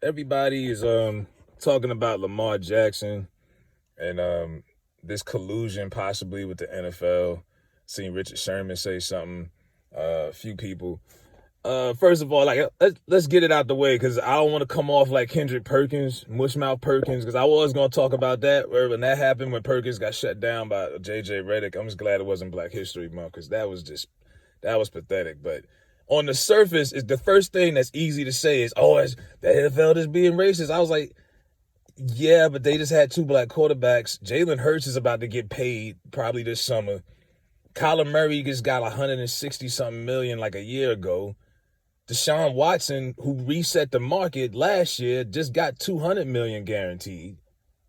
everybody is talking about Lamar Jackson and this collusion possibly with the NFL. Seen Richard Sherman say something. A few people. First of all, like let's get it out the way because I don't want to come off like Kendrick Perkins, Mushmouth Perkins, because I was gonna talk about that when that happened when Perkins got shut down by JJ Redick. I'm just glad it wasn't Black History Month because that was pathetic. But on the surface, is the first thing that's easy to say is, oh, it's the NFL just being racist. I was like, yeah, but they just had two black quarterbacks. Jalen Hurts is about to get paid probably this summer. Kyler Murray just got 160 something million like a year ago. Deshaun Watson, who reset the market last year, just got 200 million guaranteed.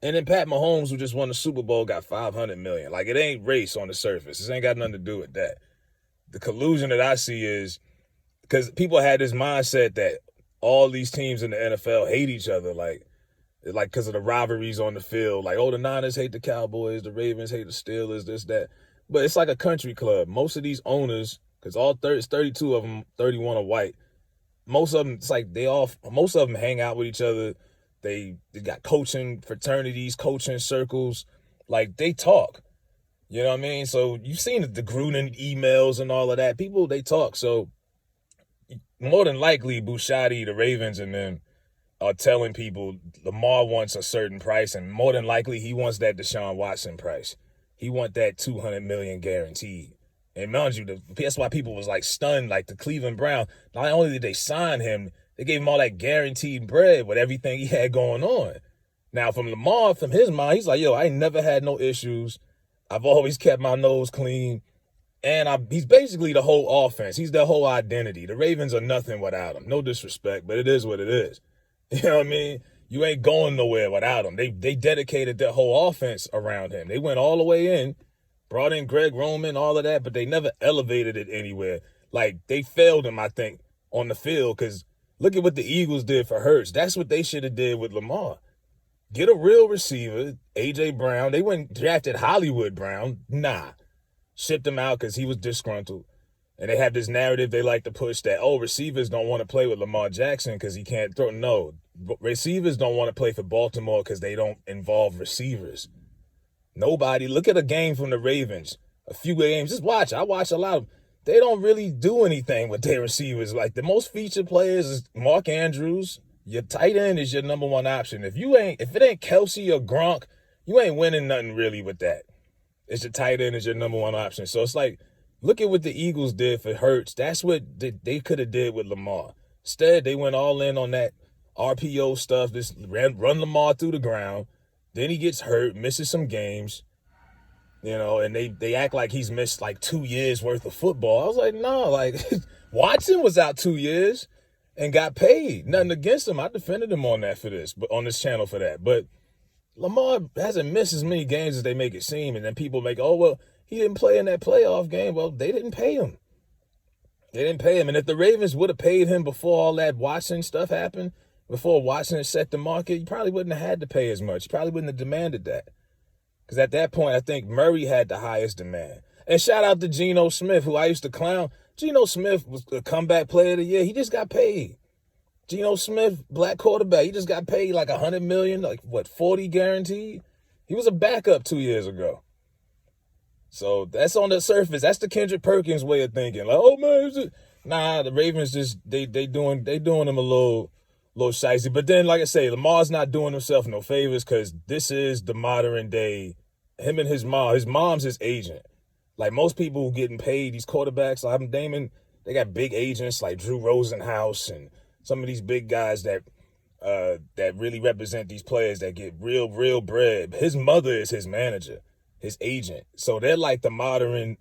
And then Pat Mahomes, who just won the Super Bowl, got 500 million. Like, it ain't race on the surface. This ain't got nothing to do with that. The collusion that I see is because people had this mindset that all these teams in the NFL hate each other, like because of the rivalries on the field. Like, oh, the Niners hate the Cowboys, the Ravens hate the Steelers, this, that. But it's like a country club. Most of these owners, because 32 of them, 31 are white. Most of them, it's like most of them hang out with each other. They got coaching fraternities, coaching circles. Like, they talk. You know what I mean? So you've seen the Gruden emails and all of that. People, they talk. So more than likely, Bushati, the Ravens, and them are telling people Lamar wants a certain price, and more than likely he wants that Deshaun Watson price. He want that 200 million guaranteed. And mind you, that's why people was like stunned, like the Cleveland Browns. Not only did they sign him, they gave him all that guaranteed bread with everything he had going on. Now, from Lamar, from his mind, he's like, yo, I ain't never had no issues. I've always kept my nose clean. And he's basically the whole offense. He's their whole identity. The Ravens are nothing without him. No disrespect, but it is what it is. You know what I mean? You ain't going nowhere without him. They dedicated their whole offense around him. They went all the way in, brought in Greg Roman, all of that, but they never elevated it anywhere. Like, they failed him, I think, on the field, because look at what the Eagles did for Hurts. That's what they should have did with Lamar. Get a real receiver, A.J. Brown. They went and drafted Hollywood Brown. Nah. Shipped him out because he was disgruntled. And they have this narrative they like to push that, oh, receivers don't want to play with Lamar Jackson because he can't throw. No, receivers don't want to play for Baltimore because they don't involve receivers. Nobody. Look at a game from the Ravens. A few games. Just watch. I watch a lot of them. They don't really do anything with their receivers. Like, the most featured players is Mark Andrews. Your tight end is your number one option. If it ain't Kelsey or Gronk, you ain't winning nothing really with that. It's your tight end is your number one option. So it's like, look at what the Eagles did for Hurts. That's what they could have did with Lamar. Instead, they went all in on that RPO stuff. Just run Lamar through the ground. Then he gets hurt, misses some games, and they act like he's missed like 2 years worth of football. I was like, no, like Watson was out 2 years and got paid. Nothing against him. I defended him on this channel for that. But Lamar hasn't missed as many games as they make it seem. And then people make, oh, well, he didn't play in that playoff game. Well, they didn't pay him. They didn't pay him. And if the Ravens would have paid him before all that Watson stuff happened, before Watson set the market, you probably wouldn't have had to pay as much. You probably wouldn't have demanded that. Because at that point, I think Murray had the highest demand. And shout out to Geno Smith, who I used to clown. Geno Smith was the comeback player of the year. He just got paid. Geno Smith, black quarterback, he just got paid like 100 million, like what, 40 guaranteed? He was a backup 2 years ago. So that's on the surface. That's the Kendrick Perkins way of thinking. Like, oh man, nah, the Ravens just they doing him a little shicey. But then, like I say, Lamar's not doing himself no favors because this is the modern day. Him and his mom. His mom's his agent. Like most people who getting paid, these quarterbacks, like I'm naming, they got big agents like Drew Rosenhaus and some of these big guys that really represent these players that get real bread. His mother is his manager, his agent. So they're like the modern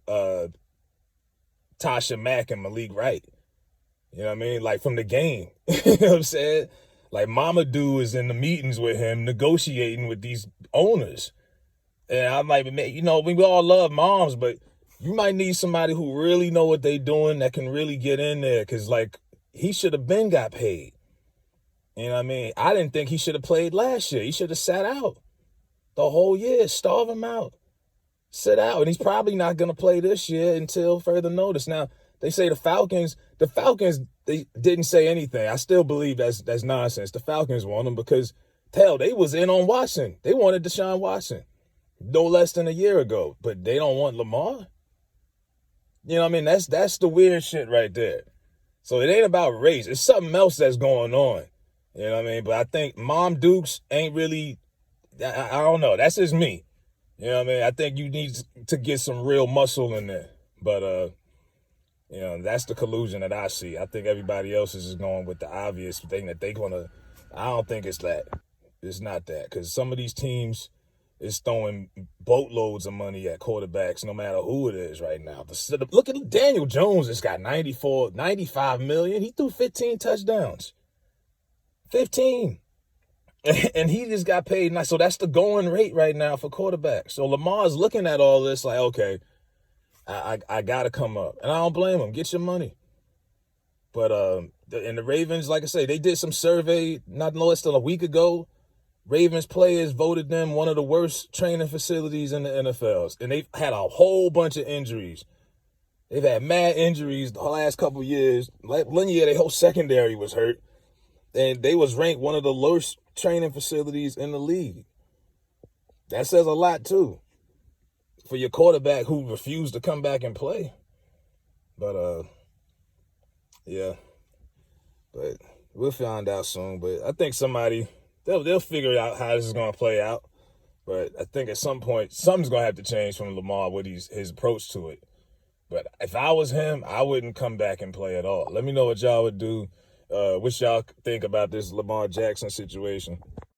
Tasha Mack and Malik Wright. You know what I mean? Like from the game. You know what I'm saying? Like Mama Doo is in the meetings with him negotiating with these owners. And I'm like, we all love moms, but you might need somebody who really know what they doing that can really get in there. Because, like, he should have been got paid. You know what I mean? I didn't think he should have played last year. He should have sat out the whole year, starve him out, sit out. And he's probably not going to play this year until further notice. Now, They say the Falcons, they didn't say anything. I still believe that's nonsense. The Falcons want him because, hell, they was in on Watson. They wanted Deshaun Watson no less than a year ago, but they don't want Lamar. You know what I mean? That's the weird shit right there. So it ain't about race. It's something else that's going on. You know what I mean? But I think Mom Dukes ain't really, I don't know. That's just me. You know what I mean? I think you need to get some real muscle in there. But, you know, that's the collusion that I see. I think everybody else is just going with the obvious thing that they're going to, I don't think it's that. It's not that. Because some of these teams is throwing boatloads of money at quarterbacks no matter who it is right now. Look at Daniel Jones. It's got 95 million. He threw 15 touchdowns. 15. And he just got paid nice. So that's the going rate right now for quarterbacks. So Lamar's looking at all this like, okay, I got to come up. And I don't blame him. Get your money. But and the Ravens, like I say, they did some survey not less than a week ago. Ravens players voted them one of the worst training facilities in the NFL. And they've had a whole bunch of injuries. They've had mad injuries the last couple of years. Like 1 year, their whole secondary was hurt. And they was ranked one of the worst training facilities in the league. That says a lot, too, for your quarterback who refused to come back and play. But, yeah. But we'll find out soon. But I think they'll figure out how this is going to play out. But I think at some point, something's going to have to change from Lamar with his approach to it. But if I was him, I wouldn't come back and play at all. Let me know what y'all would do. What y'all think about this Lamar Jackson situation.